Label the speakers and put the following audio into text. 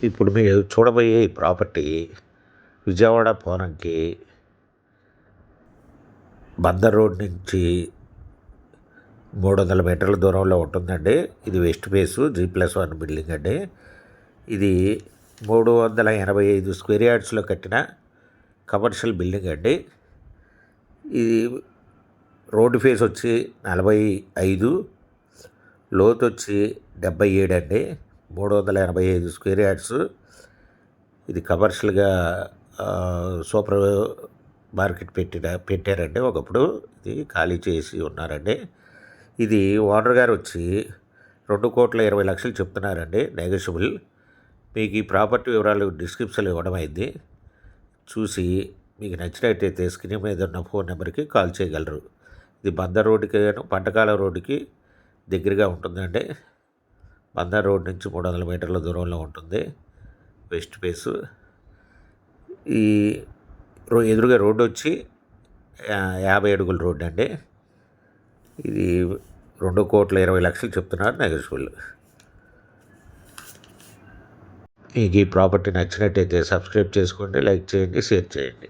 Speaker 1: ఇప్పుడు మీరు చూడబోయే ఈ ప్రాపర్టీ విజయవాడ పోనంకి బందర్ రోడ్ నుంచి 300 మీటర్ల దూరంలో ఉంటుందండి. ఇది వెస్ట్ ఫేసు G+1 బిల్డింగ్ అండి. ఇది 385 స్క్వేర్ యార్డ్స్లో కట్టిన కమర్షియల్ బిల్డింగ్ అండి. ఇది రోడ్డు ఫేస్ వచ్చి 45, లోతు వచ్చి 77 అండి. 385 స్క్వేర్ యార్డ్స్. ఇది కమర్షియల్గా సూపర్ మార్కెట్ పెట్టారండి. ఒకప్పుడు ఇది ఖాళీ చేసి ఉన్నారండి. ఇది ఓనర్ గారు వచ్చి 2,20,00,000 చెప్తున్నారండి, నెగోషియబుల్. మీకు ఈ ప్రాపర్టీ వివరాలు డిస్క్రిప్షన్లో ఇవ్వడం అయింది. చూసి మీకు నచ్చినట్టయితే స్క్రీన్ మీద ఉన్న ఫోన్ నెంబర్కి కాల్ చేయగలరు. ఇది బందర్ రోడ్డుకి పంటకాల రోడ్డుకి దగ్గరగా ఉంటుందండి. బందర్ రోడ్ నుంచి 300 మీటర్ల దూరంలో ఉంటుంది, వెస్ట్ ఫేసు. ఈ ఎదురుగా రోడ్డు వచ్చి 50 అడుగుల రోడ్డు అండి. ఇది 2,20,00,000 చెప్తున్నారు, నెగోషియబుల్. మీకు ఈ ప్రాపర్టీ నచ్చినట్టయితే సబ్స్క్రైబ్ చేసుకోండి, లైక్ చేయండి, షేర్ చేయండి.